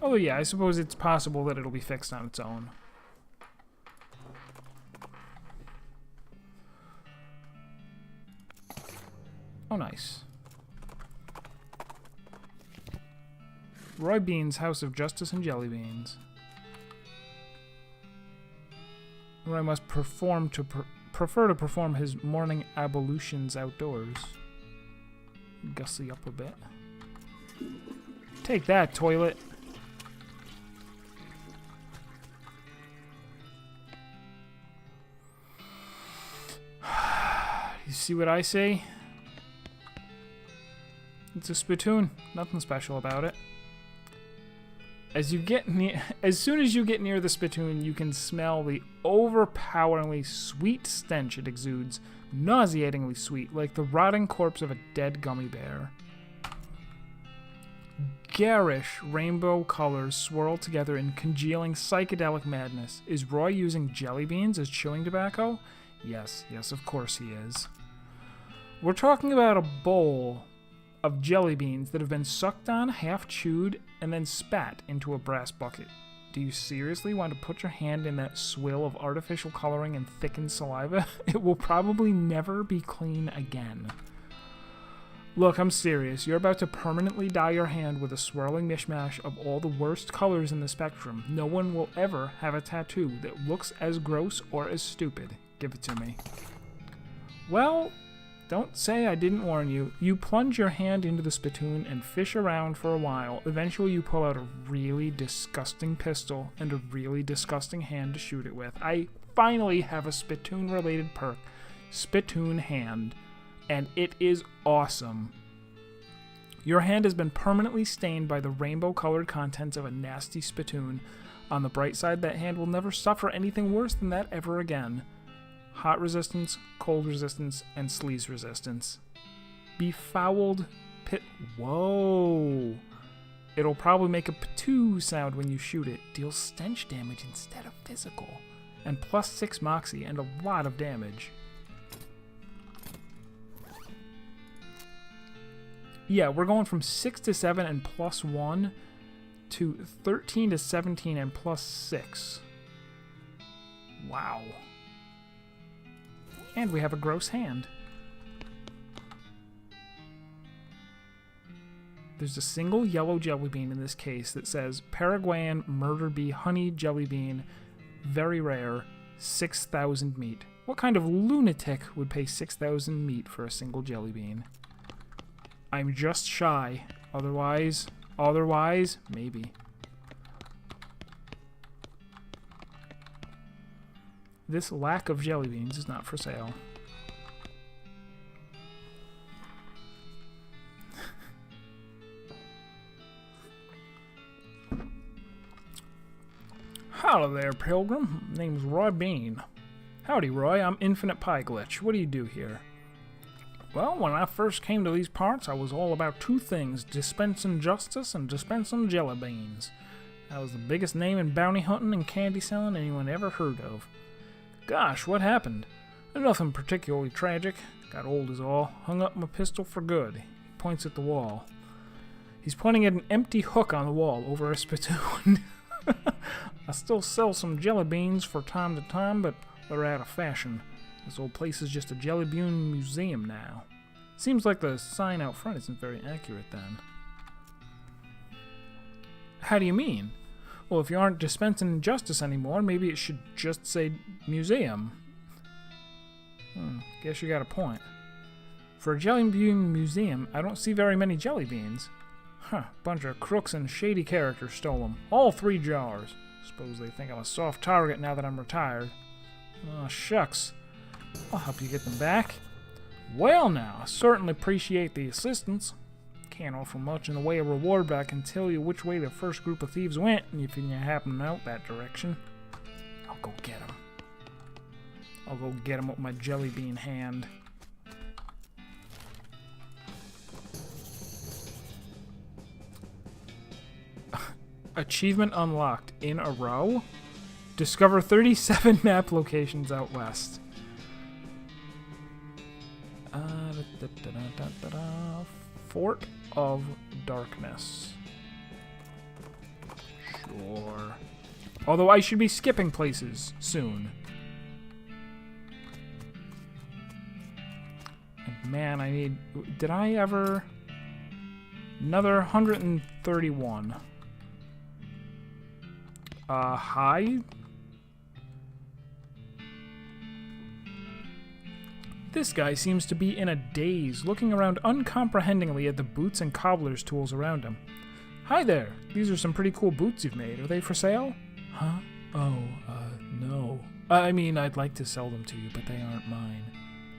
Oh yeah, I suppose it's possible that it'll be fixed on its own. Oh, nice. Roy Bean's House of Justice and Jelly Beans. Roy must prefer to perform his morning ablutions outdoors. Gussy up a bit. Take that, toilet. You see what I say? It's a spittoon. Nothing special about it. As soon as you get near the spittoon, you can smell the overpoweringly sweet stench it exudes. Nauseatingly sweet, like the rotting corpse of a dead gummy bear. Garish rainbow colors swirl together in congealing psychedelic madness. Is Roy using jelly beans as chewing tobacco? Yes, of course he is. We're talking about a bowl of jelly beans that have been sucked on, half chewed, and then spat into a brass bucket. Do you seriously want to put your hand in that swill of artificial coloring and thickened saliva? It will probably never be clean again. Look, I'm serious. You're about to permanently dye your hand with a swirling mishmash of all the worst colors in the spectrum. No one will ever have a tattoo that looks as gross or as stupid. Give it to me. Well, don't say I didn't warn you. You plunge your hand into the spittoon and fish around for a while. Eventually you pull out a really disgusting pistol and a really disgusting hand to shoot it with. I finally have a spittoon-related perk. Spittoon hand. And it is awesome. Your hand has been permanently stained by the rainbow-colored contents of a nasty spittoon. On the bright side, that hand will never suffer anything worse than that ever again. Hot resistance, cold resistance, and sleaze resistance. Befouled pit. Whoa! It'll probably make a patoo sound when you shoot it. Deals stench damage instead of physical. And +6 moxie and a lot of damage. Yeah, we're going from 6 to 7 and +1 to 13 to 17 and +6. Wow. And we have a gross hand. There's a single yellow jelly bean in this case that says Paraguayan murder bee honey jelly bean, very rare, 6,000 meat. What kind of lunatic would pay 6,000 meat for a single jelly bean? I'm just shy. Otherwise, maybe. This lack of jelly beans is not for sale. Howdy there, Pilgrim. Name's Roy Bean. Howdy, Roy. I'm Infinite Pie Glitch. What do you do here? Well, when I first came to these parts, I was all about two things, dispensing justice and dispensing jelly beans. I was the biggest name in bounty hunting and candy selling anyone ever heard of. Gosh, what happened? Nothing particularly tragic. Got old is all. Hung up my pistol for good. He points at the wall. He's pointing at an empty hook on the wall over a spittoon. I still sell some jelly beans from time to time, but they're out of fashion. This old place is just a jelly bean museum now. Seems like the sign out front isn't very accurate then. How do you mean? Well, if you aren't dispensing justice anymore, maybe it should just say museum. Guess you got a point. For a jelly bean museum, I don't see very many jelly beans. Huh, bunch of crooks and shady characters stole them. All 3 jars. Suppose they think I'm a soft target now that I'm retired. Oh, shucks. I'll help you get them back. Well now, I certainly appreciate the assistance. Can't offer much in the way of reward, but I can tell you which way the first group of thieves went if you happen out that direction. I'll go get them. I'll go get them with my jelly bean hand. Achievement unlocked in a row? Discover 37 map locations out west. Fort of Darkness. Sure. Although I should be skipping places soon. And man, I need... Did I ever... Another 131. Hi? This guy seems to be in a daze, looking around uncomprehendingly at the boots and cobbler's tools around him. Hi there. These are some pretty cool boots you've made. Are they for sale? Huh? Oh, no. I mean, I'd like to sell them to you, but they aren't mine.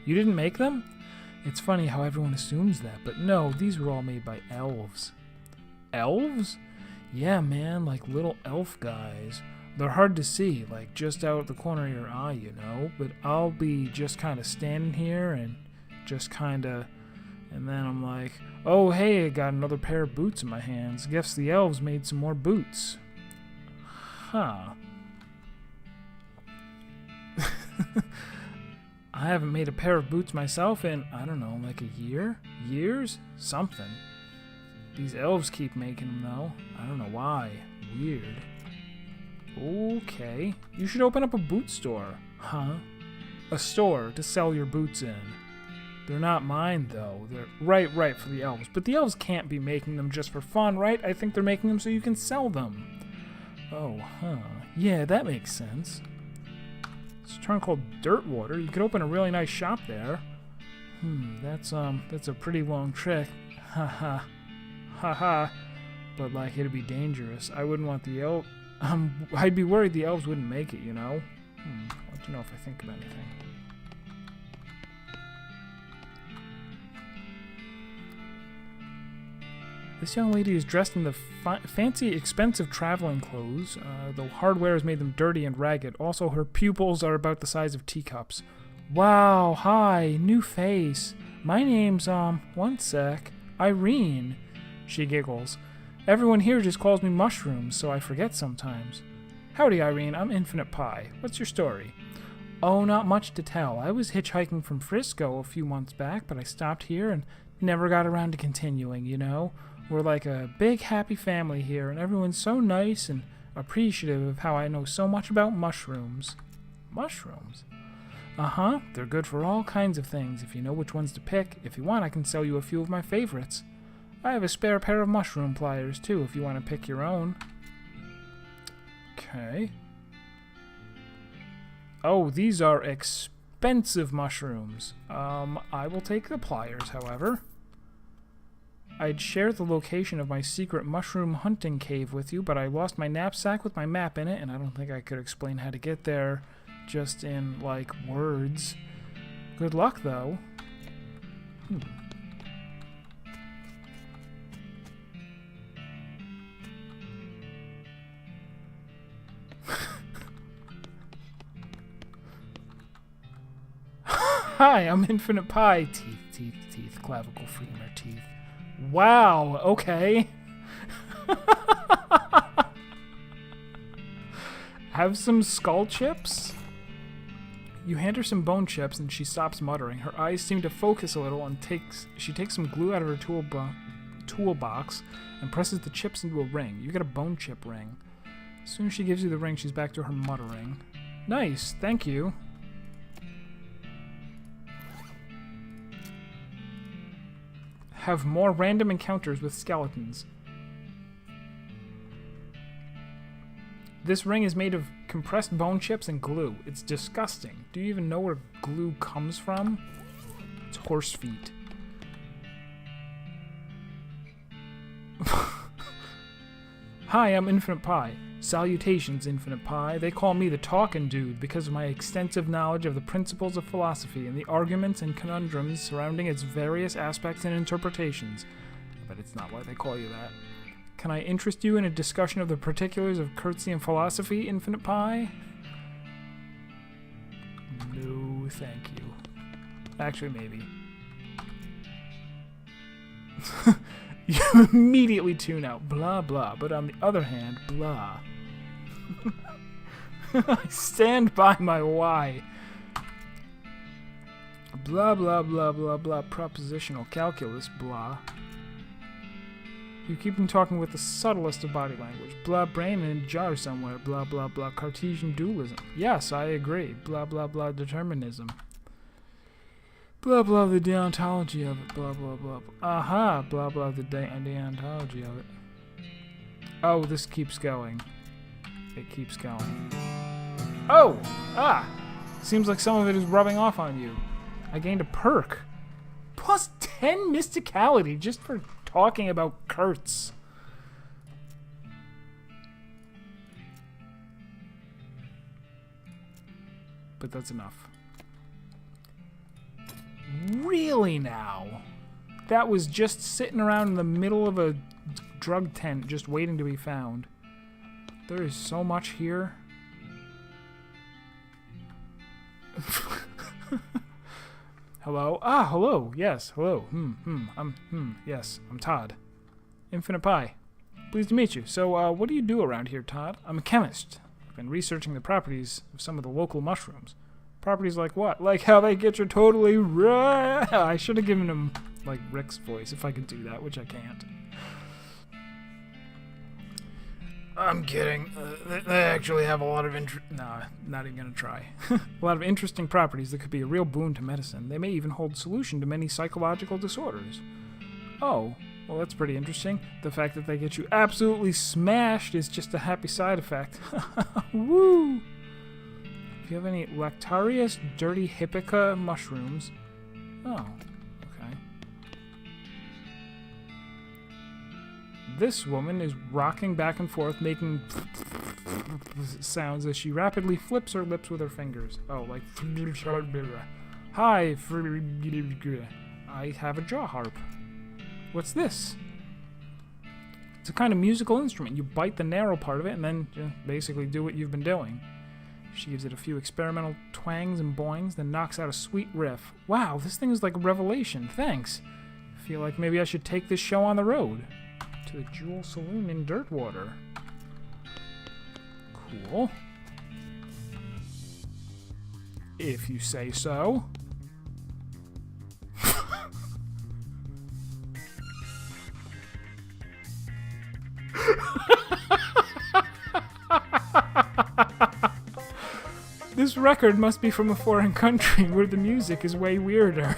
You didn't make them? It's funny how everyone assumes that, but no, these were all made by elves. Elves? Yeah, man, like little elf guys. They're hard to see, like just out the corner of your eye, you know? But I'll be just kind of standing here and just kind of... And then I'm like, oh, hey, I got another pair of boots in my hands. Guess the elves made some more boots. Huh. I haven't made a pair of boots myself in, I don't know, like a year? Years? Something. These elves keep making them, though. I don't know why. Weird. Okay. You should open up a boot store. Huh? A store to sell your boots in. They're not mine, though. They're right for the elves. But the elves can't be making them just for fun, right? I think they're making them so you can sell them. Oh, huh. Yeah, that makes sense. It's a town called Dirtwater. You could open a really nice shop there. That's a pretty long trick. Haha. Haha. But, like, it'd be dangerous. I wouldn't want the elf... I'd be worried the elves wouldn't make it, you know? I'll let you know if I think of anything. This young lady is dressed in the fancy, expensive traveling clothes, though hardware has made them dirty and ragged. Also, her pupils are about the size of teacups. Wow, hi, new face. My name's, one sec, Irene. She giggles. Everyone here just calls me Mushrooms, so I forget sometimes. Howdy, Irene, I'm Infinite Pie. What's your story? Oh, not much to tell. I was hitchhiking from Frisco a few months back, but I stopped here and never got around to continuing, you know? We're like a big, happy family here, and everyone's so nice and appreciative of how I know so much about mushrooms. Mushrooms? Uh-huh. They're good for all kinds of things, if you know which ones to pick. If you want, I can sell you a few of my favorites. I have a spare pair of mushroom pliers, too, if you want to pick your own. Okay. Oh, these are expensive mushrooms. I will take the pliers, however. I'd share the location of my secret mushroom hunting cave with you, but I lost my knapsack with my map in it, and I don't think I could explain how to get there just in, like, words. Good luck, though. Hi, I'm Infinite Pie. Teeth, clavicle, femur, teeth. Wow, okay. Have some skull chips? You hand her some bone chips and she stops muttering. Her eyes seem to focus a little and she takes some glue out of her toolbox and presses the chips into a ring. You get a bone chip ring. As soon as she gives you the ring, she's back to her muttering. Nice, thank you. Have more random encounters with skeletons. This ring is made of compressed bone chips and glue. It's disgusting. Do you even know where glue comes from? It's horse feet. Hi, I'm Infinite Pie. Salutations, Infinite Pie. They call me the Talkin' Dude because of my extensive knowledge of the principles of philosophy and the arguments and conundrums surrounding its various aspects and interpretations. But it's not why they call you that. Can I interest you in a discussion of the particulars of courtesy and philosophy, Infinite Pie? No, thank you. Actually, maybe. You immediately tune out, blah, blah, but on the other hand, blah. I stand by my why. Blah, blah, blah, blah, blah, propositional calculus, blah. You keep him talking with the subtlest of body language. Blah, brain in a jar somewhere. Blah, blah, blah, Cartesian dualism. Yes, I agree. Blah, blah, blah, determinism. Blah, blah, the deontology of it. Blah, blah, blah. Aha! Blah, blah, the deontology of it. Oh, this keeps going. It keeps going. Oh! Ah! Seems like some of it is rubbing off on you. I gained a perk. Plus 10 mysticality just for talking about Kurtz. But that's enough. Really now? That was just sitting around in the middle of a drug tent just waiting to be found. There is so much here. Hello? Ah, hello. Yes, hello. Yes, I'm Todd. Infinite Pie. Pleased to meet you. So, what do you do around here, Todd? I'm a chemist. I've been researching the properties of some of the local mushrooms. Properties like what? Like how they get you totally right. I should have given him, like, Rick's voice if I could do that, which I can't. I'm kidding. They actually have a lot of Nah, not even gonna try. A lot of interesting properties that could be a real boon to medicine. They may even hold solution to many psychological disorders. Oh, well, that's pretty interesting. The fact that they get you absolutely smashed is just a happy side effect. Woo! If you have any Lactarius dirty hippica mushrooms. Oh, okay. This woman is rocking back and forth, making sounds as she rapidly flips her lips with her fingers. Oh, like... Hi, I have a jaw harp. What's this? It's a kind of musical instrument. You bite the narrow part of it and then basically do what you've been doing. She gives it a few experimental twangs and boings, then knocks out a sweet riff. Wow, this thing is like a revelation. Thanks. I feel like maybe I should take this show on the road. To the Jewel Saloon in Dirtwater. Cool. If you say so. This record must be from a foreign country where the music is way weirder.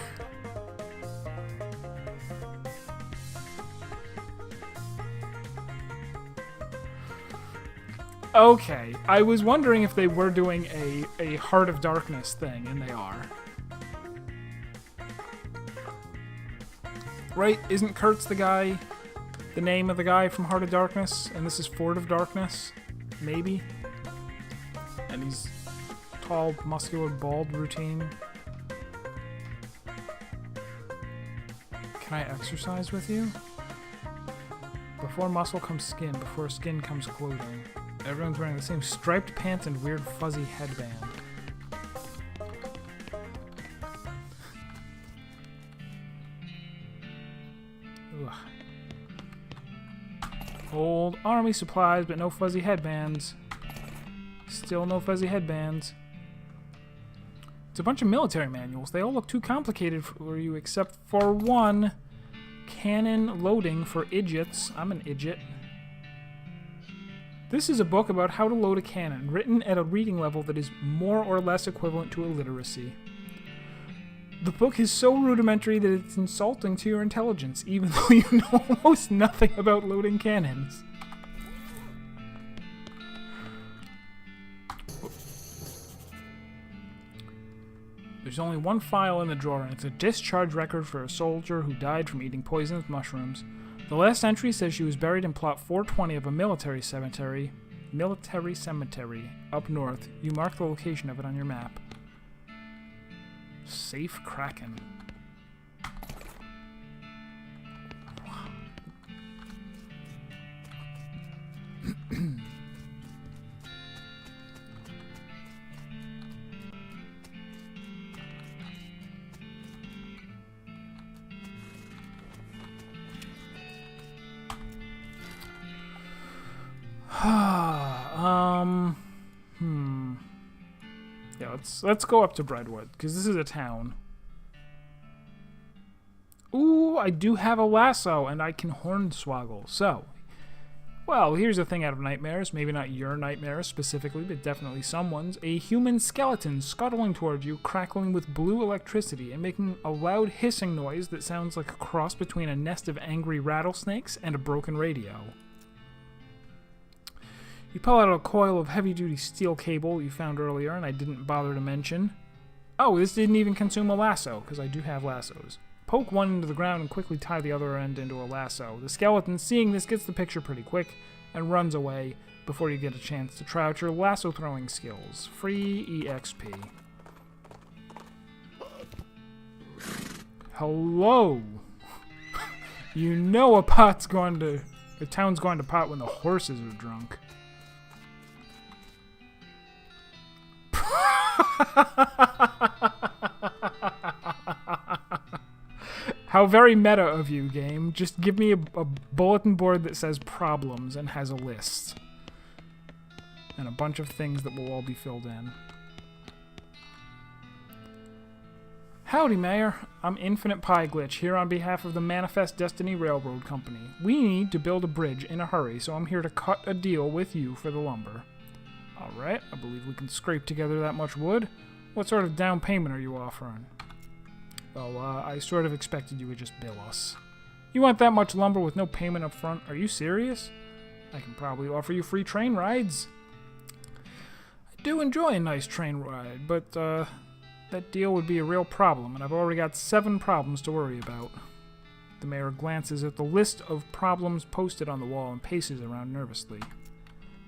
Okay, I was wondering if they were doing a Heart of Darkness thing, and they are. Right? Isn't Kurtz the guy, the name of the guy from Heart of Darkness? And this is Fort of Darkness? Maybe? And he's tall, muscular, bald routine. Can I exercise with you? Before muscle comes skin, before skin comes clothing. Everyone's wearing the same striped pants and weird fuzzy headband. Ugh. Old army supplies, but no fuzzy headbands. Still no fuzzy headbands. It's a bunch of military manuals. They all look too complicated for you, except for one. Cannon loading for idiots. I'm an idiot. This is a book about how to load a cannon, written at a reading level that is more or less equivalent to illiteracy. The book is so rudimentary that it's insulting to your intelligence, even though you know almost nothing about loading cannons. There's only one file in the drawer, and it's a discharge record for a soldier who died from eating poisonous mushrooms. The last entry says she was buried in plot 420 of a military cemetery up north. You mark the location of it on your map. Safe Kraken. Yeah, let's go up to Brentwood, because this is a town. Ooh, Oh, I do have a lasso, and I can hornswoggle. So, well, here's a thing out of nightmares. Maybe not your nightmares specifically, but definitely someone's. A human skeleton scuttling toward you, crackling with blue electricity, and making a loud hissing noise that sounds like a cross between a nest of angry rattlesnakes and a broken radio. You pull out a coil of heavy-duty steel cable you found earlier, and I didn't bother to mention. Oh, this didn't even consume a lasso, because I do have lassos. Poke one into the ground and quickly tie the other end into a lasso. The skeleton, seeing this, gets the picture pretty quick and runs away before you get a chance to try out your lasso throwing skills. Free EXP. Hello! You know a town's going to pot when the horses are drunk. How very meta of you, game. Just give me a bulletin board that says problems and has a list. And a bunch of things that will all be filled in. Howdy, Mayor. I'm Infinite Pie Glitch, here on behalf of the Manifest Destiny Railroad Company. We need to build a bridge in a hurry, so I'm here to cut a deal with you for the lumber. Alright, I believe we can scrape together that much wood. What sort of down payment are you offering? Well, I sort of expected you would just bill us. You want that much lumber with no payment up front? Are you serious? I can probably offer you free train rides. I do enjoy a nice train ride, but that deal would be a real problem, and I've already got 7 problems to worry about. The mayor glances at the list of problems posted on the wall and paces around nervously.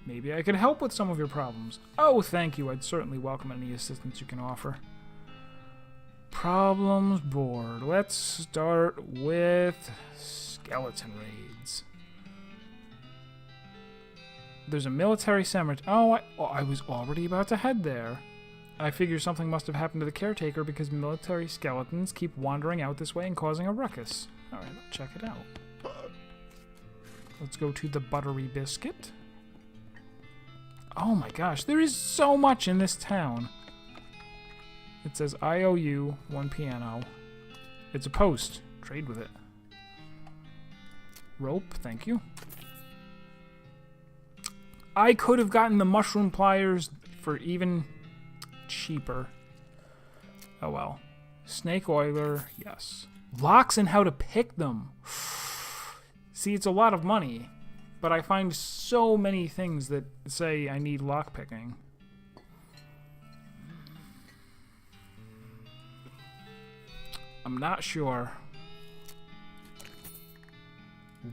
Maybe I could help with some of your problems. Oh, thank you. I'd certainly welcome any assistance you can offer. Problems board. Let's start with skeleton raids. There's a military cemetery. Oh, I was already about to head there. I figure something must have happened to the caretaker because military skeletons keep wandering out this way and causing a ruckus. Alright, I'll check it out. Let's go to the Buttery Biscuit. Oh my gosh, there is so much in this town. It says IOU, 1 piano. It's a post. Trade with it. Rope, thank you. I could have gotten the mushroom pliers for even cheaper. Oh well. Snake oiler, yes. Locks and how to pick them. See, it's a lot of money, but I find so many things that say I need lock picking. I'm not sure.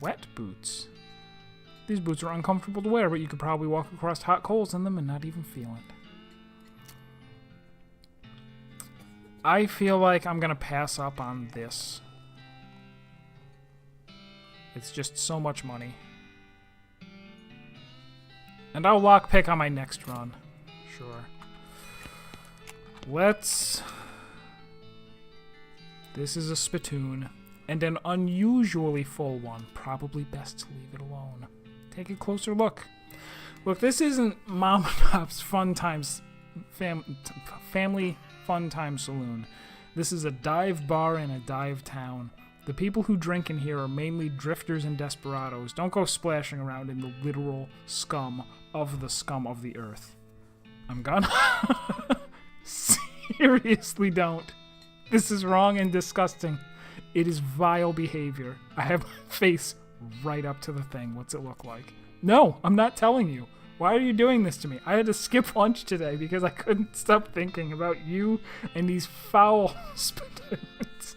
Wet boots. These boots are uncomfortable to wear, but you could probably walk across hot coals in them and not even feel it. I feel like I'm gonna pass up on this. It's just so much money. And I'll lockpick on my next run. Sure. Let's... This is a spittoon, and an unusually full one. Probably best to leave it alone. Take a closer look. Look, this isn't Mom and Pop's Fun Times Family Fun Time Saloon. This is a dive bar in a dive town. The people who drink in here are mainly drifters and desperados. Don't go splashing around in the literal scum of the earth. I'm gonna... Seriously don't. This is wrong and disgusting. It is vile behavior. I have my face right up to the thing. What's it look like? No, I'm not telling you. Why are you doing this to me? I had to skip lunch today because I couldn't stop thinking about you and these foul spittoons.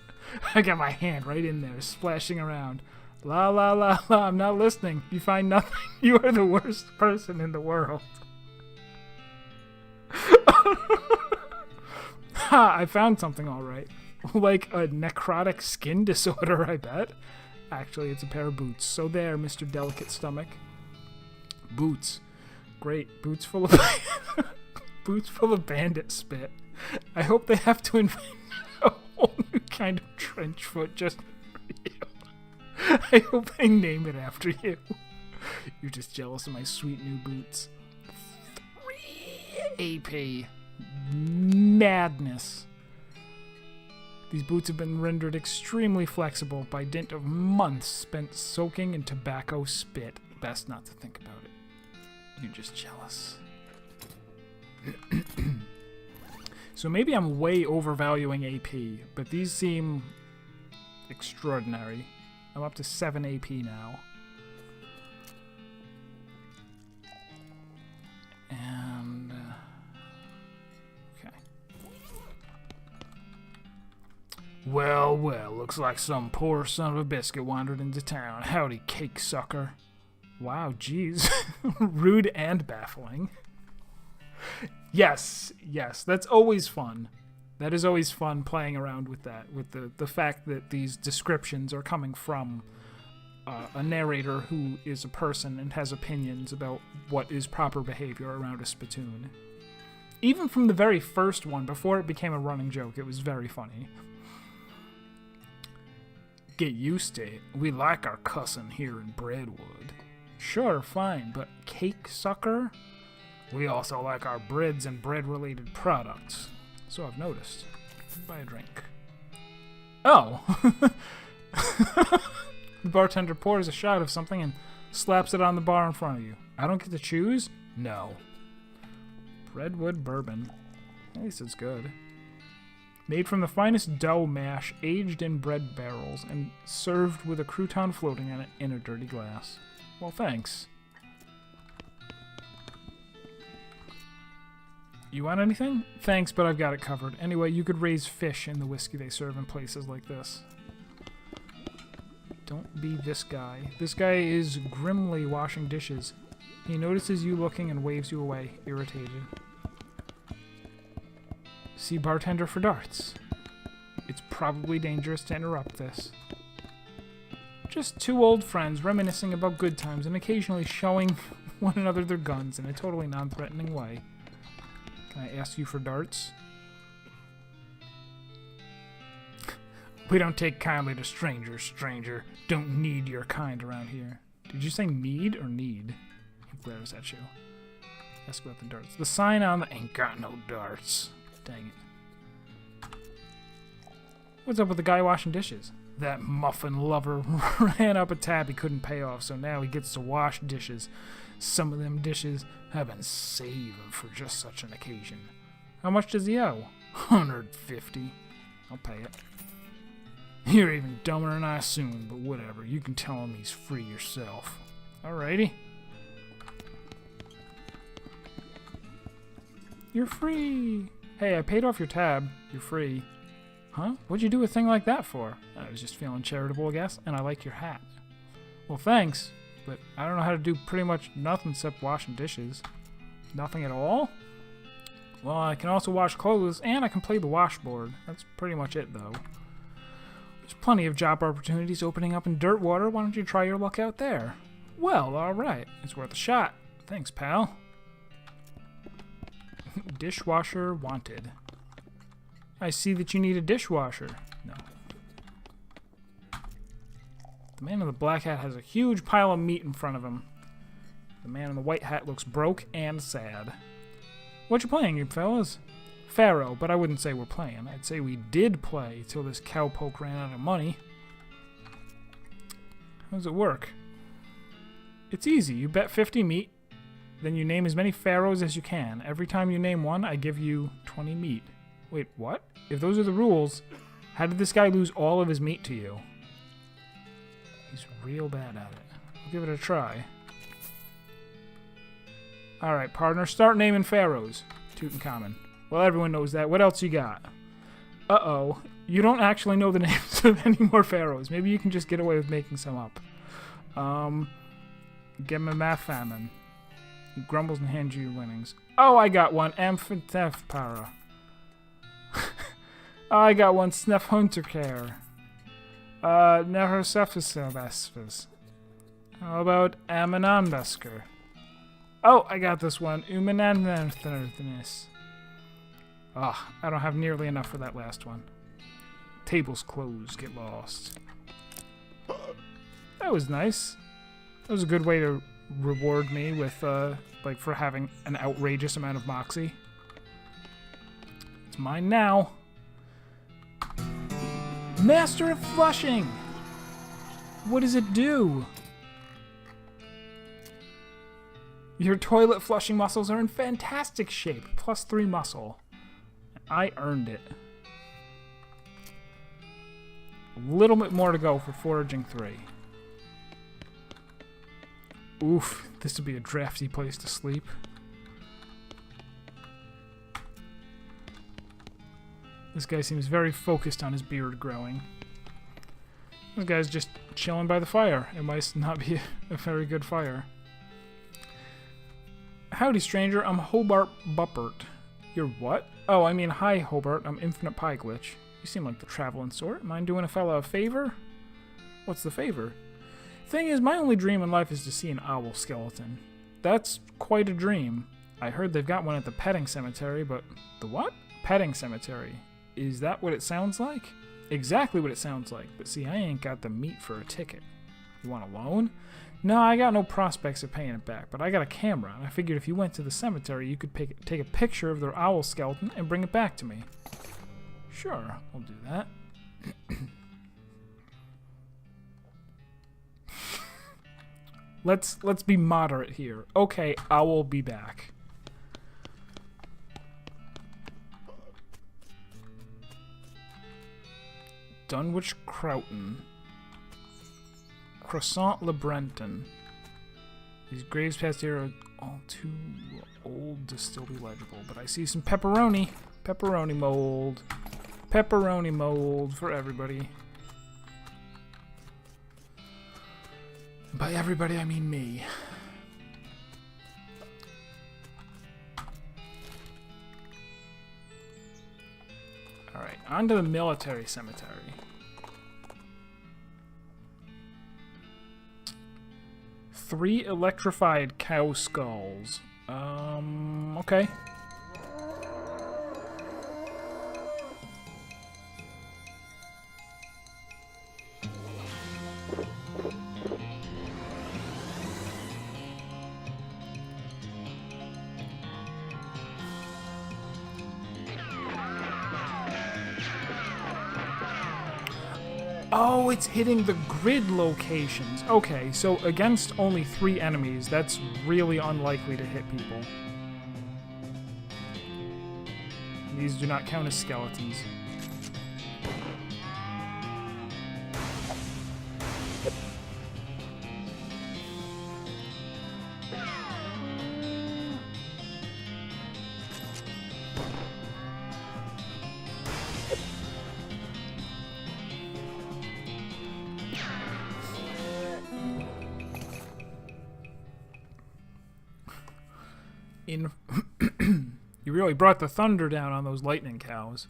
I got my hand right in there, splashing around. La la la la, I'm not listening. You find nothing. You are the worst person in the world. Ha, I found something all right. Like a necrotic skin disorder, I bet. Actually, it's a pair of boots. So there, Mr. Delicate Stomach. Boots. Great. Boots full of... boots full of bandit spit. I hope they have to invent a whole new kind of trench foot just for you. I hope they name it after you. You're just jealous of my sweet new boots. 3 AP. Madness. These boots have been rendered extremely flexible by dint of months spent soaking in tobacco spit. Best not to think about it. You're just jealous. So maybe I'm way overvaluing AP, but these seem extraordinary. I'm up to 7 AP now. And, okay. Well, looks like some poor son of a biscuit wandered into town. Howdy, cake sucker. Wow, geez. Rude and baffling. Yes, that's always fun. That is always fun playing around with that, with the fact that these descriptions are coming from a narrator who is a person and has opinions about what is proper behavior around a spittoon. Even from the very first one, before it became a running joke, it was very funny. Get used to it. We like our cussing here in Breadwood. Sure, fine, but cake sucker? We also like our breads and bread-related products. So I've noticed. Buy a drink. Oh! The bartender pours a shot of something and slaps it on the bar in front of you. I don't get to choose? No. Breadwood bourbon. At least it's good. Made from the finest dough mash, aged in bread barrels, and served with a crouton floating on it in a dirty glass. Well, thanks. You want anything? Thanks, but I've got it covered. Anyway, you could raise fish in the whiskey they serve in places like this. Don't be this guy. This guy is grimly washing dishes. He notices you looking and waves you away, irritated. See bartender for darts. It's probably dangerous to interrupt this. Just two old friends reminiscing about good times and occasionally showing one another their guns in a totally non-threatening way. Can I ask you for darts? We don't take kindly to strangers, stranger. Don't need your kind around here. Did you say mead or need? He glares at you. Ask about the darts. The sign on the... Ain't got no darts. Dang it. What's up with the guy washing dishes? That muffin lover ran up a tab he couldn't pay off, so now he gets to wash dishes. Some of them dishes have been saving for just such an occasion. How much does he owe? $150. I'll pay it. You're even dumber than I assumed, but whatever. You can tell him he's free yourself. Alrighty. You're free. Hey, I paid off your tab. You're free. Huh? What'd you do a thing like that for? I was just feeling charitable, I guess, and I like your hat. Well, thanks, but I don't know how to do pretty much nothing except washing dishes. Nothing at all? Well, I can also wash clothes, and I can play the washboard. That's pretty much it, though. There's plenty of job opportunities opening up in Dirtwater. Why don't you try your luck out there? Well, alright. It's worth a shot. Thanks, pal. Dishwasher wanted. I see that you need a dishwasher. No. The man in the black hat has a huge pile of meat in front of him. The man in the white hat looks broke and sad. What you playing, you fellas? Pharaoh, but I wouldn't say we're playing. I'd say we did play till this cowpoke ran out of money. How does it work? It's easy. You bet 50 meat, then you name as many pharaohs as you can. Every time you name one, I give you 20 meat. Wait, what? If those are the rules, how did this guy lose all of his meat to you? He's real bad at it. I'll give it a try. Alright, partner, start naming pharaohs. Tutankhamun. Well, everyone knows that. What else you got? Uh-oh. You don't actually know the names of any more pharaohs. Maybe you can just get away with making some up. Gemmafathamon. He grumbles and hands you your winnings. Oh, I got one. Amphithepara. I got one. Snefhuntercare. Nehercephasvespes. How about Amanonbesker? Oh, I got this one. Umanantherthness. Ah, I don't have nearly enough for that last one. Tables closed. Get lost. That was nice. That was a good way to reward me with, like, for having an outrageous amount of moxie. It's mine now. Master of flushing! What does it do? Your toilet flushing muscles are in fantastic shape. +3 muscle. I earned it. A little bit more to go for foraging 3. Oof, this would be a drafty place to sleep. This guy seems very focused on his beard growing. This guy's just chilling by the fire. It might not be a very good fire. Howdy, stranger. I'm Hobart Buppert. You're what? Oh, I mean, hi, Hobart. I'm Infinite Pie Glitch. You seem like the traveling sort. Mind doing a fella a favor? What's the favor? Thing is, my only dream in life is to see an owl skeleton. That's quite a dream. I heard they've got one at the petting cemetery, but... The what? Petting cemetery. Is that what it sounds like? Exactly what it sounds like, but see, I ain't got the meat for a ticket. You want a loan? No, I got no prospects of paying it back, but I got a camera, and I figured if you went to the cemetery, you could take a picture of their owl skeleton and bring it back to me. Sure, I'll do that. Let's be moderate here. Okay, I will be back. Dunwich Croughton. Croissant Le Brenton. These graves past here are all too old to still be legible, but I see some pepperoni. Pepperoni mold. Pepperoni mold for everybody. By everybody, I mean me. Alright, on to the military cemetery. Three electrified cow skulls. Okay. Oh, it's hitting the grid locations. Okay, so against only 3 enemies, that's really unlikely to hit people. These do not count as skeletons. You really brought the thunder down on those lightning cows.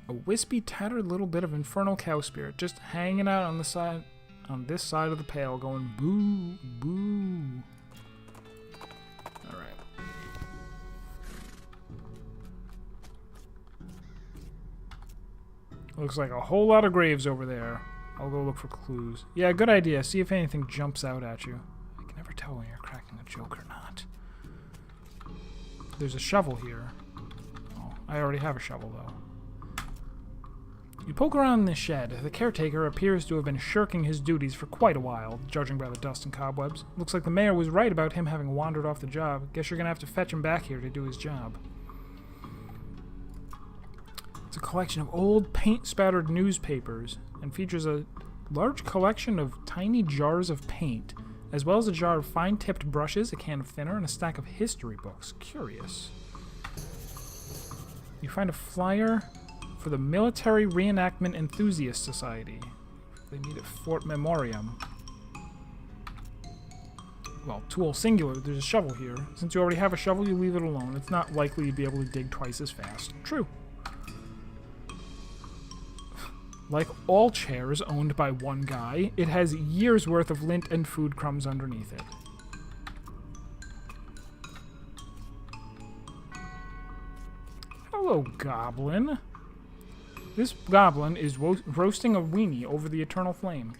A wispy, tattered little bit of infernal cow spirit just hanging out on this side of the pail, going boo, boo. All right. Looks like a whole lot of graves over there. I'll go look for clues. Yeah, good idea. See if anything jumps out at you. I can never tell when you're cracking a joke or not. There's a shovel here. Oh, I already have a shovel, though. You poke around in the shed. The caretaker appears to have been shirking his duties for quite a while, judging by the dust and cobwebs. Looks like the mayor was right about him having wandered off the job. Guess you're gonna have to fetch him back here to do his job. It's a collection of old, paint-spattered newspapers and features a large collection of tiny jars of paint, as well as a jar of fine-tipped brushes, a can of thinner, and a stack of history books. Curious. You find a flyer for the Military Reenactment Enthusiast Society. They meet at Fort Memoriam. Well, tool singular. There's a shovel here. Since you already have a shovel, you leave it alone. It's not likely you'd be able to dig twice as fast. True. Like all chairs owned by one guy, it has years' worth of lint and food crumbs underneath it. Hello, goblin. This goblin is roasting a weenie over the eternal flame.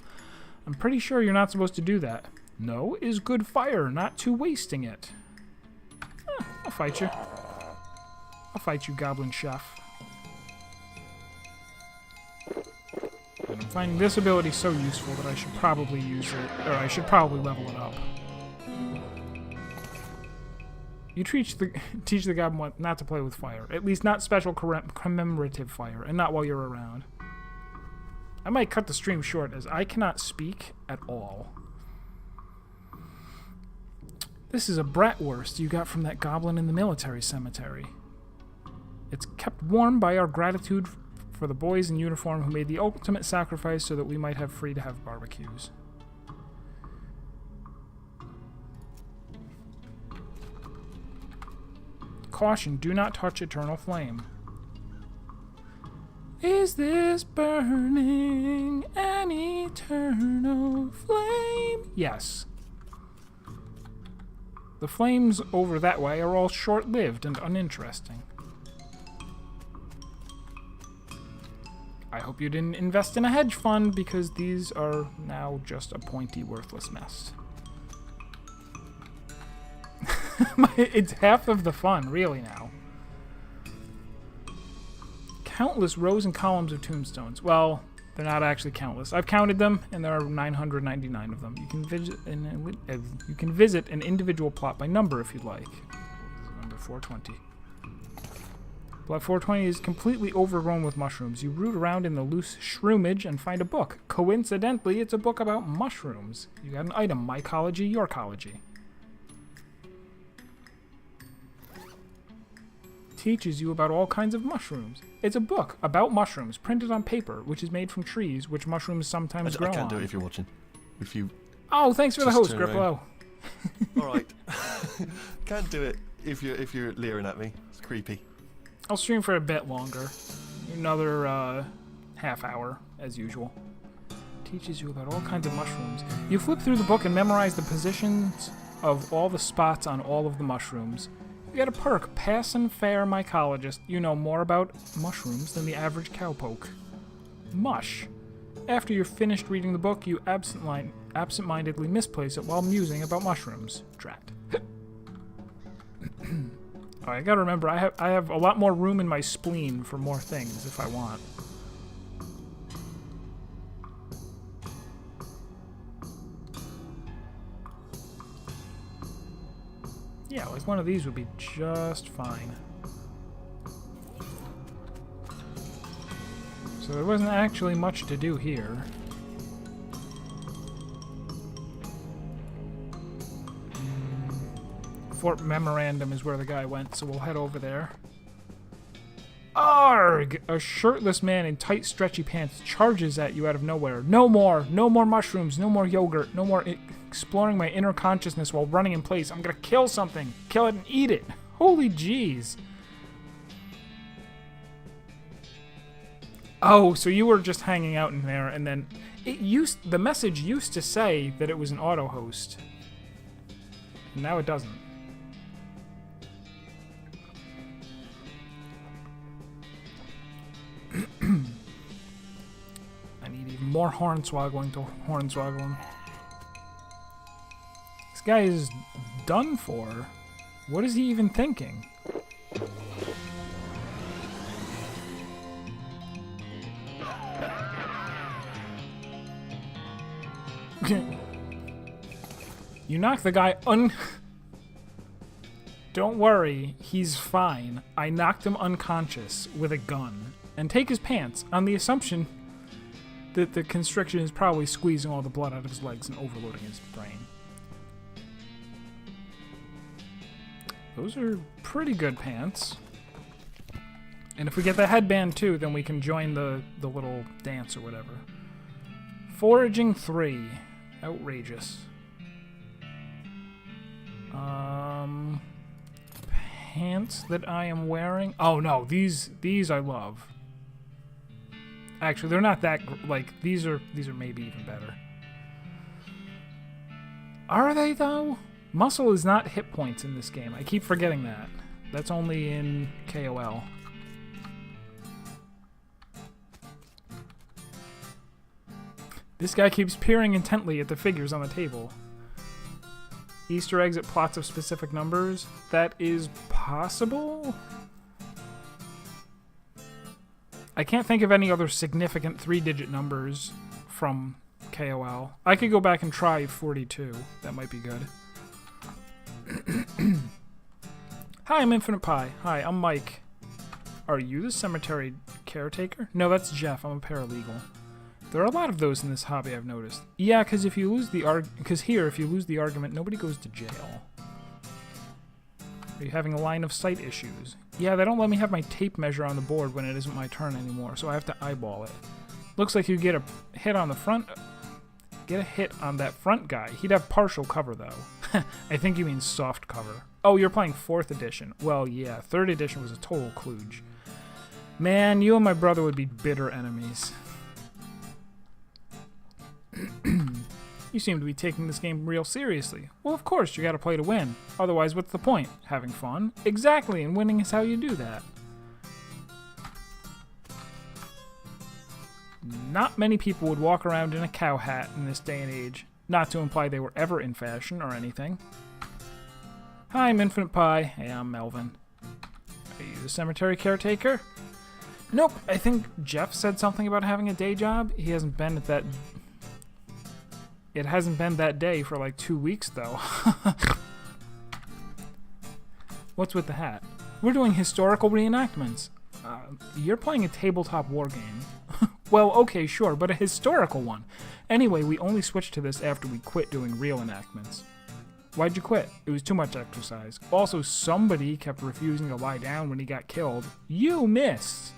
I'm pretty sure you're not supposed to do that. No is good fire, not to wasting it. I'll fight you. I'll fight you, goblin chef. finding this ability so useful that I should probably use it, or I should probably level it up. You teach the goblin not to play with fire. At least not special commemorative fire, and not while you're around. I might cut the stream short, as I cannot speak at all. This is a bratwurst you got from that goblin in the military cemetery. It's kept warm by our gratitude for the boys in uniform who made the ultimate sacrifice so that we might have free to have barbecues. Caution, do not touch eternal flame. Is this burning an eternal flame? Yes. The flames over that way are all short-lived and uninteresting. I hope you didn't invest in a hedge fund, because these are now just a pointy, worthless mess. It's half of the fun, really, now. Countless rows and columns of tombstones. Well, they're not actually countless. I've counted them, and there are 999 of them. You can visit an individual plot by number if you'd like. Number 420. Plot 420 is completely overgrown with mushrooms. You root around in the loose shroomage and find a book. Coincidentally, it's a book about mushrooms. You got an item, mycology, yorkology. Teaches you about all kinds of mushrooms. It's a book about mushrooms printed on paper, which is made from trees, which mushrooms sometimes grow on. I can't do it if you're watching. If you. Oh, thanks for the host, Griplo. All right. Can't do it if you're leering at me. It's creepy. I'll stream for a bit longer. Another half hour, as usual. Teaches you about all kinds of mushrooms. You flip through the book and memorize the positions of all the spots on all of the mushrooms. You get a perk, Passin' Fair Mycologist. You know more about mushrooms than the average cowpoke. Mush. After you're finished reading the book, you absent-mindedly misplace it while musing about mushrooms. Drat. I gotta remember, I have a lot more room in my spleen for more things if I want. Yeah, like one of these would be just fine. So there wasn't actually much to do here. Fort Memorandum is where the guy went, so we'll head over there. Arg! A shirtless man in tight, stretchy pants charges at you out of nowhere. No more mushrooms, no more yogurt, no more exploring my inner consciousness while running in place. I'm gonna kill something, kill it and eat it. Holy jeez. Oh, so you were just hanging out in there, and then the message used to say that it was an auto host. Now it doesn't. I need even more hornswoggling to hornswoggle him. This guy is done for. What is he even thinking? You knock the guy Don't worry, he's fine. I knocked him unconscious with a gun. And take his pants, on the assumption that the constriction is probably squeezing all the blood out of his legs and overloading his brain. Those are pretty good pants. And if we get the headband too, then we can join the little dance or whatever. Foraging 3. Outrageous. Pants that I am wearing. Oh no, these I love. Actually, they're not that these are maybe even better. Are they though? Muscle is not hit points in this game. I keep forgetting that. That's only in KOL. This guy keeps peering intently at the figures on the table. Easter eggs at plots of specific numbers. That is possible? I can't think of any other significant 3-digit numbers from KOL. I could go back and try 42. That might be good. Hi, I'm Infinite Pie. Hi, I'm Mike. Are you the cemetery caretaker? No, that's Jeff. I'm a paralegal. There are a lot of those in this hobby, I've noticed. Yeah, because if you lose the if you lose the argument, nobody goes to jail. Are you having a line of sight issues? Yeah, they don't let me have my tape measure on the board when it isn't my turn anymore, so I have to eyeball it. Looks like you get a hit on the front. Get a hit on that front guy. He'd have partial cover, though. I think you mean soft cover. Oh, you're playing 4th edition. Well, yeah, 3rd edition was a total kludge. Man, you and my brother would be bitter enemies. You seem to be taking this game real seriously. Well, of course, you gotta play to win. Otherwise, what's the point? Having fun? Exactly, and winning is how you do that. Not many people would walk around in a cow hat in this day and age. Not to imply they were ever in fashion or anything. Hi, I'm Infinite Pie. Hey, I'm Melvin. Are you the cemetery caretaker? Nope, I think Jeff said something about having a day job. He hasn't been at that... It hasn't been that day for like 2 weeks, though. What's with the hat? We're doing historical reenactments. You're playing a tabletop war game. Well, okay, sure, but a historical one. Anyway, we only switched to this after we quit doing real enactments. Why'd you quit? It was too much exercise. Also, somebody kept refusing to lie down when he got killed. You missed!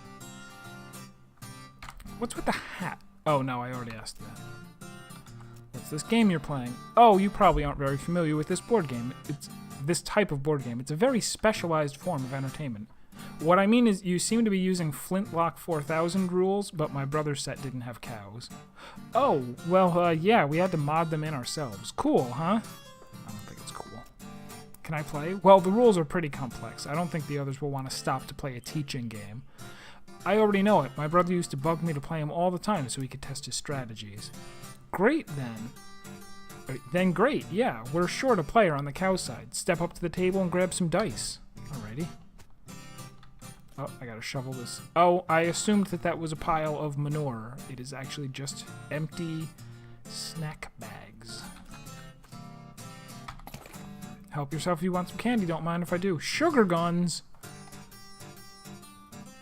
What's with the hat? Oh, no, I already asked that. What's this game you're playing? Oh, you probably aren't very familiar with this board game. It's this type of board game. It's a very specialized form of entertainment. What I mean is you seem to be using Flintlock 4000 rules, but my brother's set didn't have cows. Oh, well, yeah, we had to mod them in ourselves. Cool, huh? I don't think it's cool. Can I play? Well, the rules are pretty complex. I don't think the others will want to stop to play a teaching game. I already know it. My brother used to bug me to play him all the time so he could test his strategies. Great, then. Then great, yeah. We're short a player on the cow side. Step up to the table and grab some dice. Alrighty. Oh, I gotta shovel this. Oh, I assumed that was a pile of manure. It is actually just empty snack bags. Help yourself if you want some candy. Don't mind if I do. Sugar guns!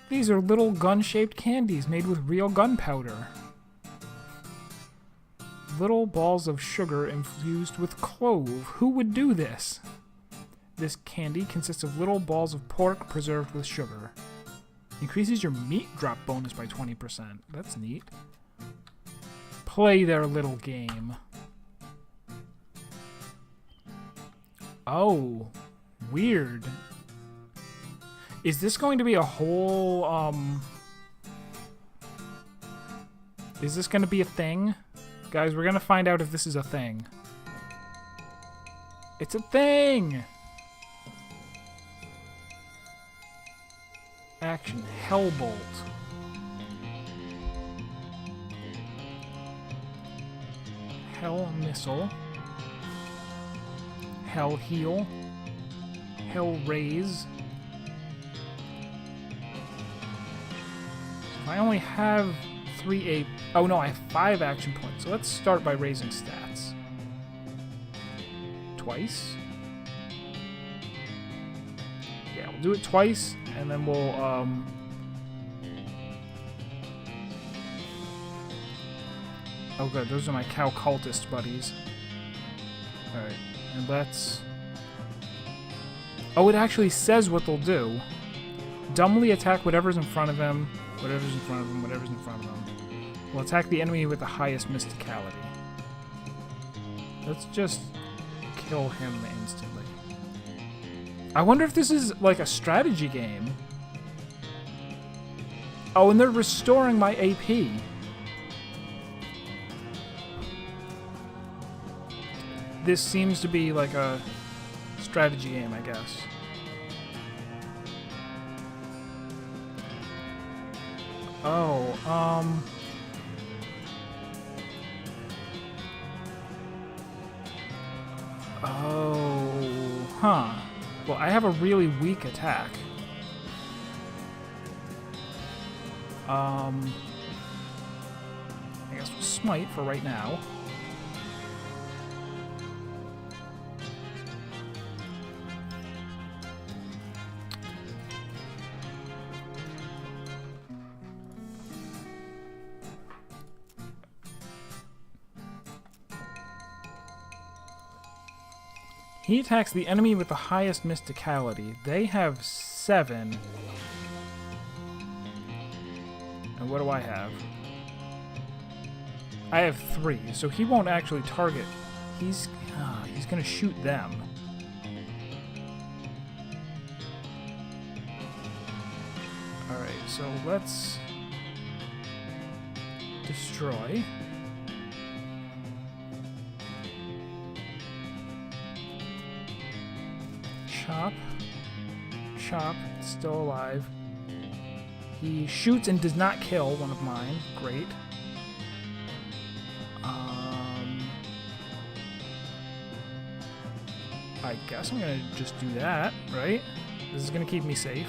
These are little gun-shaped candies made with real gunpowder. Little balls of sugar infused with clove. Who would do this? This candy consists of little balls of pork preserved with sugar. Increases your meat drop bonus by 20%. That's neat. Play their little game. Oh, weird. Is this going to be a whole, Is this going to be a thing? Guys, we're going to find out if this is a thing. It's a thing! Action. Hellbolt. Hell Missile. Hell Heal. Hell Raise. I only have 3 Oh no, I have 5 action points. So let's start by raising stats. Twice. Yeah, we'll do it twice, and then we'll, Oh good, those are my cow cultist buddies. Alright, and let's... Oh, it actually says what they'll do. Dumbly attack whatever's in front of him, whatever's in front of him, whatever's in front of him. We'll attack the enemy with the highest mysticality. Let's just kill him instantly. I wonder if this is like a strategy game. Oh, and they're restoring my AP. This seems to be like a strategy game, I guess. Oh, Oh, huh. Well, I have a really weak attack. I guess guess we'll smite for right now. He attacks the enemy with the highest mysticality. They have 7. And what do I have? I have 3, so he won't actually target. He's gonna shoot them. Alright, so let's destroy. Chop. Chop. Still alive. He shoots and does not kill one of mine. Great. I guess I'm gonna just do that, right? This is gonna keep me safe.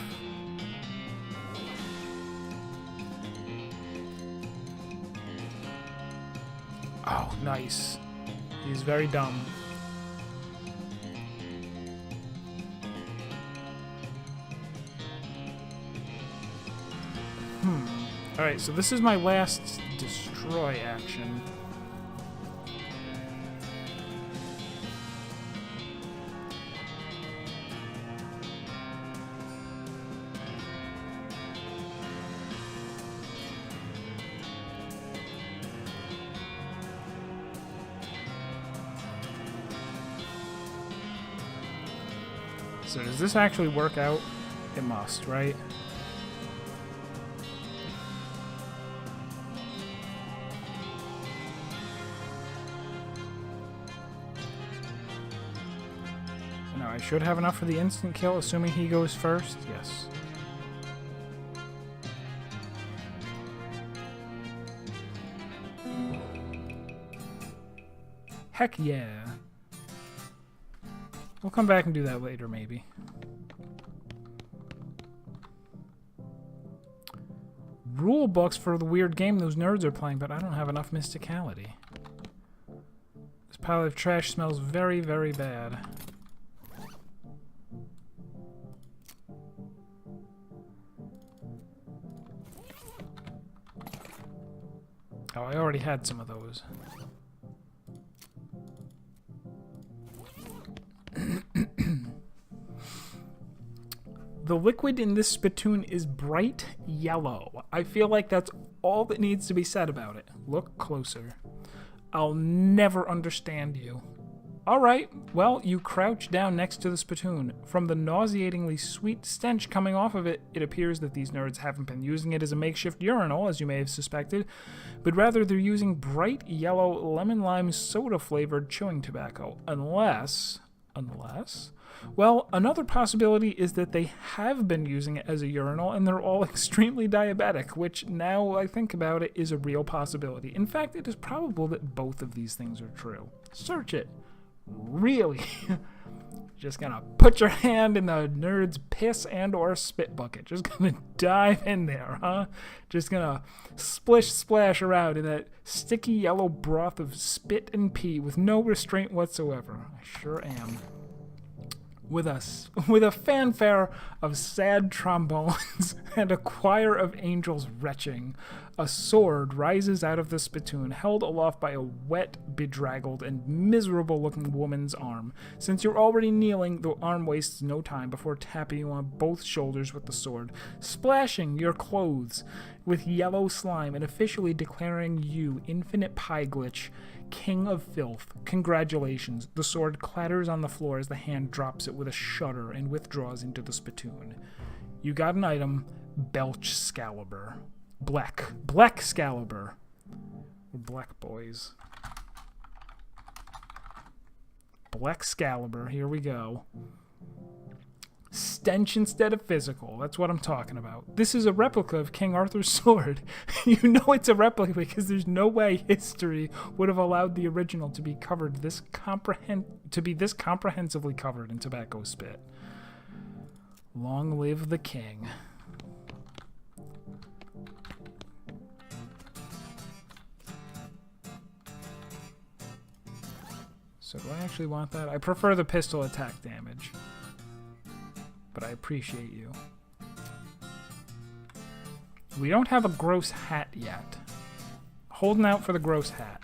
Oh, nice. He's very dumb. Alright, so this is my last destroy action. So does this actually work out? It must, right? Now I should have enough for the instant kill, assuming he goes first. Yes. Heck yeah. We'll come back and do that later, maybe. Rule books for the weird game those nerds are playing, but I don't have enough mysticality. This pile of trash smells very, very bad. Oh, I already had some of those. The liquid in this spittoon is bright yellow. I feel like that's all that needs to be said about it. Look closer. I'll never understand you. Alright, well, you crouch down next to the spittoon. From the nauseatingly sweet stench coming off of it, it appears that these nerds haven't been using it as a makeshift urinal, as you may have suspected, but rather they're using bright yellow lemon-lime soda-flavored chewing tobacco. Unless... Well, another possibility is that they have been using it as a urinal and they're all extremely diabetic, which, now I think about it, is a real possibility. In fact, it is probable that both of these things are true. Search it. Really? Just gonna put your hand in the nerd's piss and or spit bucket. Just gonna dive in there, huh? Just gonna splish splash around in that sticky yellow broth of spit and pee with no restraint whatsoever. I sure am. With a fanfare of sad trombones and a choir of angels retching, a sword rises out of the spittoon, held aloft by a wet, bedraggled, and miserable-looking woman's arm. Since you're already kneeling, the arm wastes no time before tapping you on both shoulders with the sword, splashing your clothes with yellow slime and officially declaring you, Infinite Pie Glitch, King of Filth. Congratulations. The sword clatters on the floor as the hand drops it with a shudder and withdraws into the spittoon. You got an item, Belch Scalibur. Black Scalibur. We're black boys. Black Scalibur, here we go. Stench instead of physical. That's what I'm talking about. This is a replica of King Arthur's sword. You know it's a replica because there's no way history would have allowed the original to be covered this comprehensively covered in tobacco spit. Long live the king. So do I actually want that? I prefer the pistol attack damage. But I appreciate you. We don't have a gross hat yet. Holding out for the gross hat.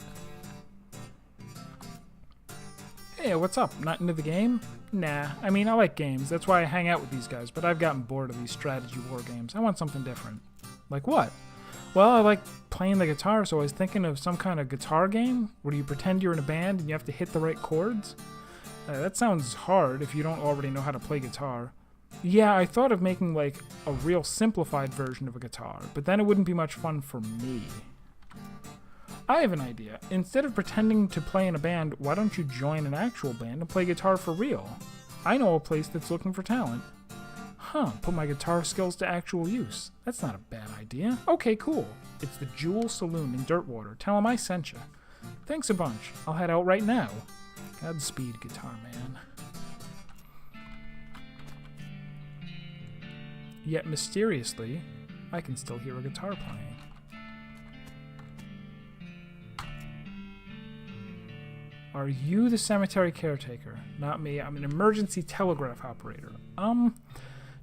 Hey, what's up? Not into the game? Nah, I mean, I like games. That's why I hang out with these guys, but I've gotten bored of these strategy war games. I want something different. Like what? Well, I like playing the guitar, so I was thinking of some kind of guitar game where you pretend you're in a band and you have to hit the right chords. That sounds hard if you don't already know how to play guitar. Yeah, I thought of making like a real simplified version of a guitar, but then it wouldn't be much fun for me. I have an idea. Instead of pretending to play in a band, why don't you join an actual band and play guitar for real? I know a place that's looking for talent. Huh, put my guitar skills to actual use. That's not a bad idea. Okay, cool. It's the Jewel Saloon in Dirtwater. Tell 'em I sent you. Thanks a bunch. I'll head out right now. Godspeed, Guitar Man. Yet mysteriously, I can still hear a guitar playing. Are you the cemetery caretaker? Not me. I'm an emergency telegraph operator.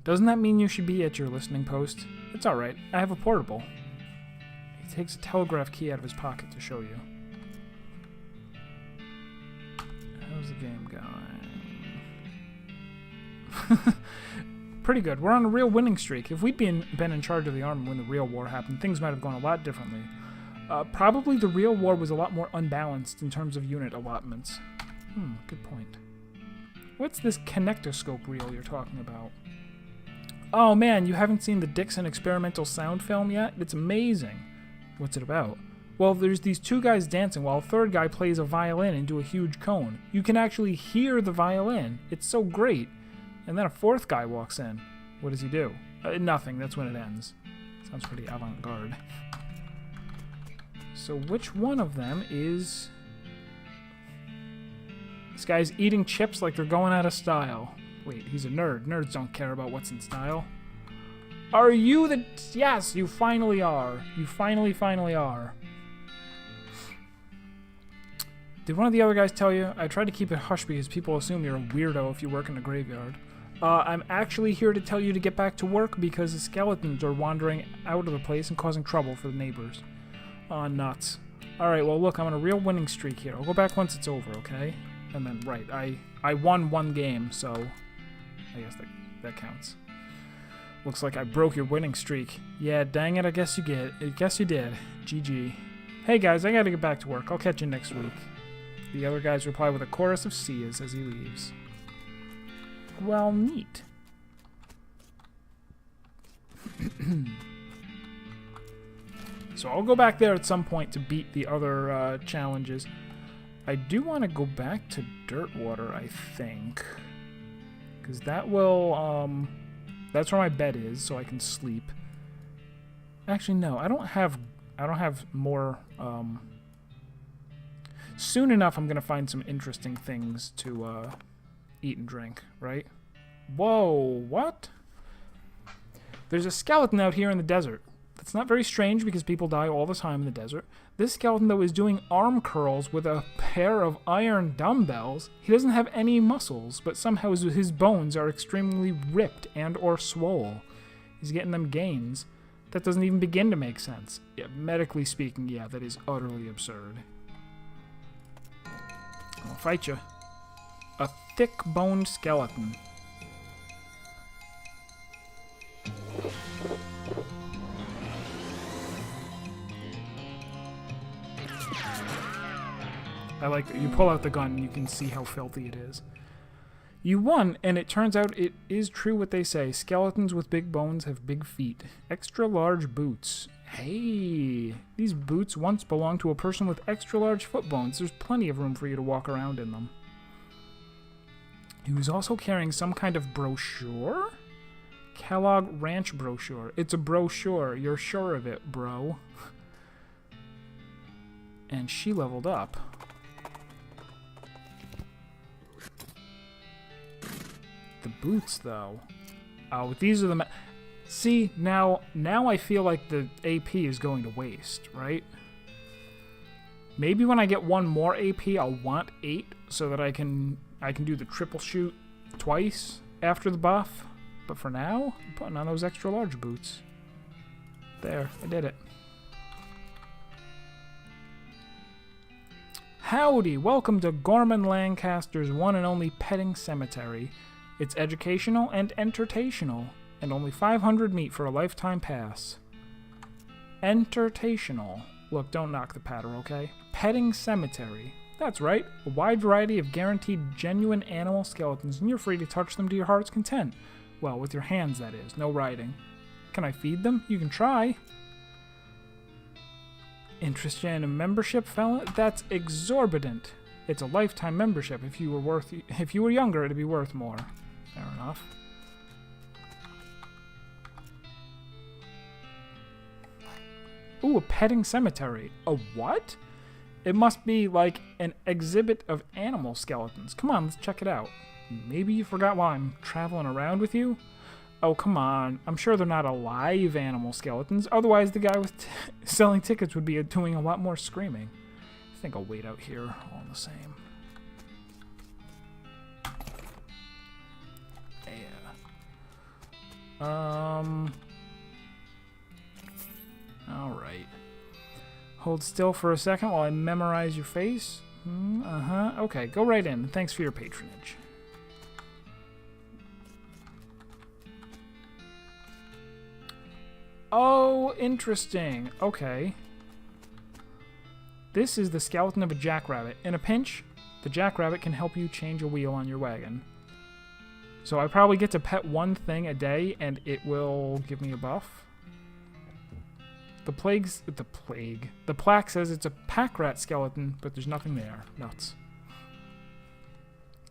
Doesn't that mean you should be at your listening post? It's alright. I have a portable. He takes a telegraph key out of his pocket to show you. How's the game going? Pretty good. We're on a real winning streak. If we'd been in charge of the army when the real war happened, things might have gone a lot differently. Probably the real war was a lot more unbalanced in terms of unit allotments. Good point. What's this kinectoscope reel you're talking about? Oh man, you haven't seen the Dixon experimental sound film yet? It's amazing. What's it about? Well, there's these two guys dancing while a third guy plays a violin into a huge cone. You can actually hear the violin. It's so great. And then a fourth guy walks in. What does he do? Nothing. That's when it ends. Sounds pretty avant-garde. So which one of them is... This guy's eating chips like they're going out of style. Wait, he's a nerd. Nerds don't care about what's in style. Are you the... Yes, you finally are. You finally are. Did one of the other guys tell you? I tried to keep it hush because people assume you're a weirdo if you work in a graveyard. I'm actually here to tell you to get back to work because the skeletons are wandering out of the place and causing trouble for the neighbors. Aw, nuts. Alright, well look, I'm on a real winning streak here. I'll go back once it's over, okay? And then, right, I won one game, so I guess that counts. Looks like I broke your winning streak. Yeah, dang it, I guess you did. GG. Hey guys, I gotta get back to work. I'll catch you next week. The other guys reply with a chorus of seas as he leaves. Well, neat. So I'll go back there at some point to beat the other challenges. I do want to go back to Dirtwater, I think. Because that will, that's where my bed is, so I can sleep. Actually, no, I don't have more, soon enough I'm going to find some interesting things to, eat and drink, right? Whoa, what? There's a skeleton out here in the desert. That's not very strange because people die all the time in the desert. This skeleton, though, is doing arm curls with a pair of iron dumbbells. He doesn't have any muscles, but somehow his bones are extremely ripped and or swole. He's getting them gains. That doesn't even begin to make sense. Yeah, medically speaking, yeah, that is utterly absurd. I'll fight you. A thick-boned skeleton. I like that you pull out the gun and you can see how filthy it is. You won, and it turns out it is true what they say. Skeletons with big bones have big feet. Extra large boots. Hey, these boots once belonged to a person with extra large foot bones. There's plenty of room for you to walk around in them. He was also carrying some kind of brochure? Kellogg Ranch brochure. It's a brochure. You're sure of it, bro. And she leveled up. The boots, though. Oh, these are the... See, now I feel like the AP is going to waste, right? Maybe when I get one more AP, I'll want 8 so that I can do the triple shoot twice after the buff. But for now, I'm putting on those extra large boots. There, I did it. Howdy, welcome to Gorman Lancaster's one and only petting cemetery. It's educational and entertational, and only 500 meat for a lifetime pass. Entertational. Look, don't knock the patter, okay? Petting cemetery. That's right, a wide variety of guaranteed genuine animal skeletons, and you're free to touch them to your heart's content. Well, with your hands, that is. No riding. Can I feed them? You can try. Interested in a membership, fella? That's exorbitant. It's a lifetime membership. If you were younger, it'd be worth more. Fair enough. Ooh, a petting cemetery. A what? It must be like an exhibit of animal skeletons. Come on, let's check it out. Maybe you forgot why I'm traveling around with you? Oh, come on. I'm sure they're not alive animal skeletons. Otherwise, the guy with selling tickets would be doing a lot more screaming. I think I'll wait out here all the same. Yeah. Alright. Hold still for a second while I memorize your face. Okay, go right in. Thanks for your patronage. Oh, interesting. Okay. This is the skeleton of a jackrabbit. In a pinch, the jackrabbit can help you change a wheel on your wagon. So I probably get to pet one thing a day, and it will give me a buff. The plaque says it's a pack rat skeleton, but there's nothing there. Nuts.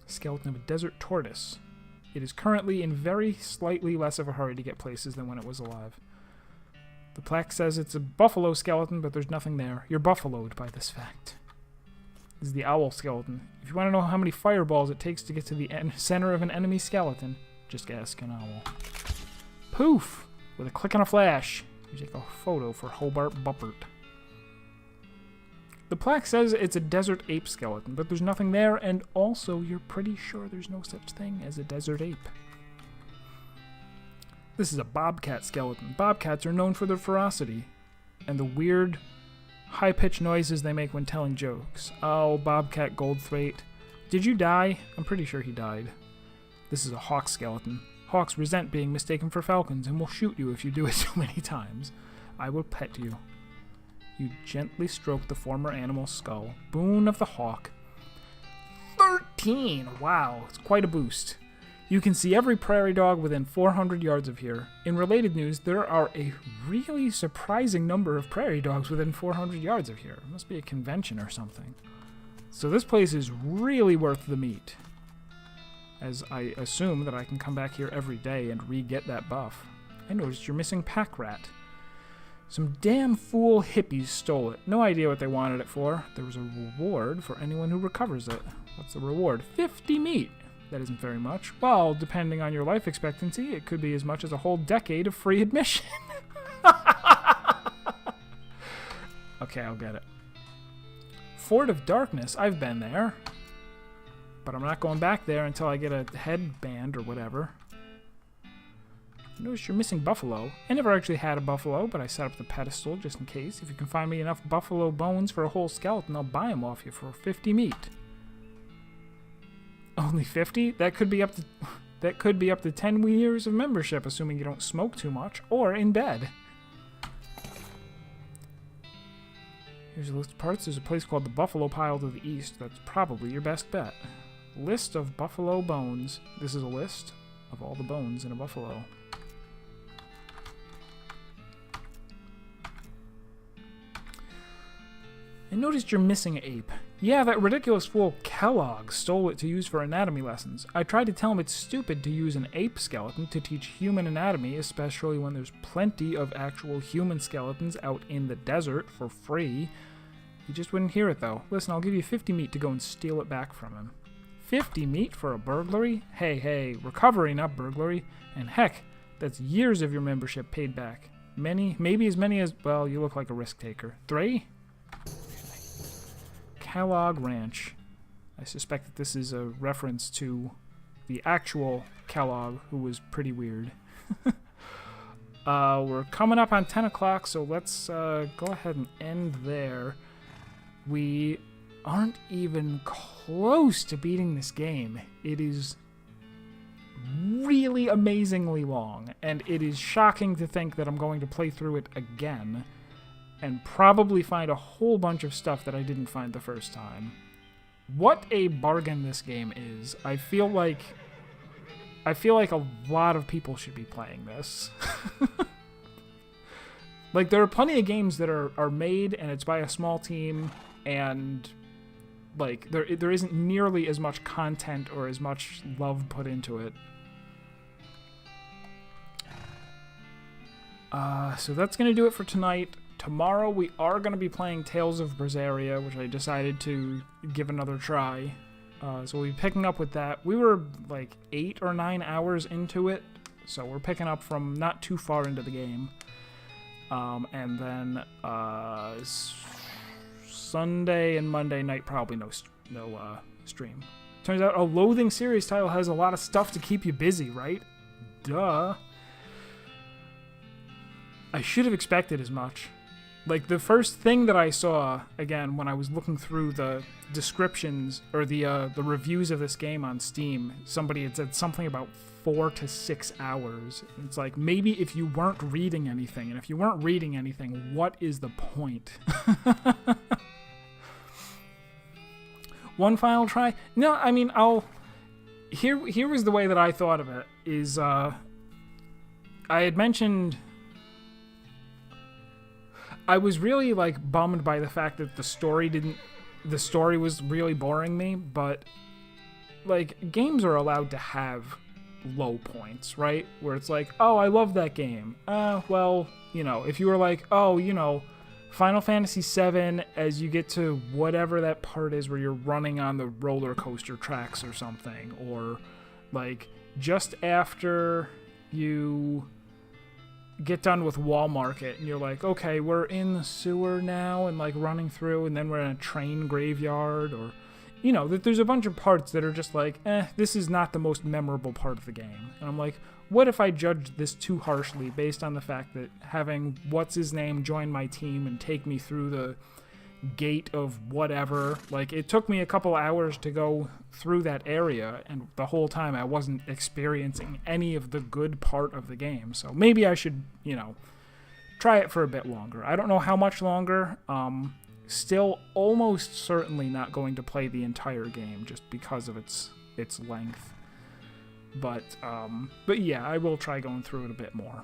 Skeleton of a desert tortoise. It is currently in very slightly less of a hurry to get places than when it was alive. The plaque says it's a buffalo skeleton, but there's nothing there. You're buffaloed by this fact. This is the owl skeleton. If you want to know how many fireballs it takes to get to the center of an enemy skeleton, just ask an owl. Poof! With a click and a flash, you take a photo for Hobart Buppert. The plaque says it's a desert ape skeleton, but there's nothing there, and also you're pretty sure there's no such thing as a desert ape. This is a bobcat skeleton. Bobcats are known for their ferocity and the weird, high-pitched noises they make when telling jokes. Oh, Bobcat Goldthwait. Did you die? I'm pretty sure he died. This is a hawk skeleton. Hawks resent being mistaken for falcons and will shoot you if you do it too many times. I will pet you. You gently stroke the former animal's skull. Boon of the hawk. 13! Wow, it's quite a boost. You can see every prairie dog within 400 yards of here. In related news, there are a really surprising number of prairie dogs within 400 yards of here. It must be a convention or something. So this place is really worth the meat, as I assume that I can come back here every day and re-get that buff. I noticed you're missing pack rat. Some damn fool hippies stole it. No idea what they wanted it for. There was a reward for anyone who recovers it. What's the reward? 50 meat. That isn't very much. Well, depending on your life expectancy, it could be as much as a whole decade of free admission. Okay, I'll get it. Fort of Darkness, I've been there. But I'm not going back there until I get a headband or whatever. I noticed you're missing buffalo. I never actually had a buffalo, but I set up the pedestal just in case. If you can find me enough buffalo bones for a whole skeleton, I'll buy them off you for 50 meat. Only 50? That could be up to 10 years of membership, assuming you don't smoke too much or in bed. Here's a list of parts. There's a place called the Buffalo Pile to the east. That's probably your best bet. List of buffalo bones. This is a list of all the bones in a buffalo. I noticed you're missing an ape. Yeah, that ridiculous fool Kellogg stole it to use for anatomy lessons. I tried to tell him it's stupid to use an ape skeleton to teach human anatomy, especially when there's plenty of actual human skeletons out in the desert for free. He just wouldn't hear it, though. Listen, I'll give you 50 meat to go and steal it back from him. 50 meat for a burglary? Hey, recovery, not burglary. And heck, that's years of your membership paid back. Maybe as many as, well, you look like a risk taker. 3? Kellogg Ranch. I suspect that this is a reference to the actual Kellogg, who was pretty weird. We're coming up on 10 o'clock, so let's go ahead and end there. We aren't even close to beating this game. It is really amazingly long, and it is shocking to think that I'm going to play through it again and probably find a whole bunch of stuff that I didn't find the first time. What a bargain this game is. I feel like a lot of people should be playing this. Like, there are plenty of games that are made and it's by a small team, and like there isn't nearly as much content or as much love put into it. So that's going to do it for tonight. Tomorrow we are going to be playing Tales of Berseria, which I decided to give another try. So we'll be picking up with that. We were like 8 or 9 hours into it, so we're picking up from not too far into the game. And then Sunday and Monday night, probably no stream. Turns out a Loathing series title has a lot of stuff to keep you busy, right? Duh. I should have expected as much. Like, the first thing that I saw, again, when I was looking through the descriptions or the reviews of this game on Steam, somebody had said something about 4 to 6 hours. It's like, maybe if you weren't reading anything, and if you weren't reading anything, what is the point? One final try? No, I mean, Here was the way that I thought of it, is, I had mentioned... I was really, like, bummed by the fact that the story was really boring me, but, like, games are allowed to have low points, right? Where it's like, oh, I love that game. Well, you know, if you were like, oh, you know, Final Fantasy VII, as you get to whatever that part is where you're running on the roller coaster tracks or something, or, like, just after you get done with Wall Market and you're like, okay, we're in the sewer now and like running through, and then we're in a train graveyard, or, you know, that there's a bunch of parts that are just like, this is not the most memorable part of the game. And I'm like, what if I judged this too harshly based on the fact that having what's-his-name join my team and take me through the gate of whatever, like, it took me a couple hours to go through that area, and the whole time I wasn't experiencing any of the good part of the game. So maybe I should, you know, try it for a bit longer. I don't know how much longer. Still almost certainly not going to play the entire game just because of its length. But yeah, I will try going through it a bit more.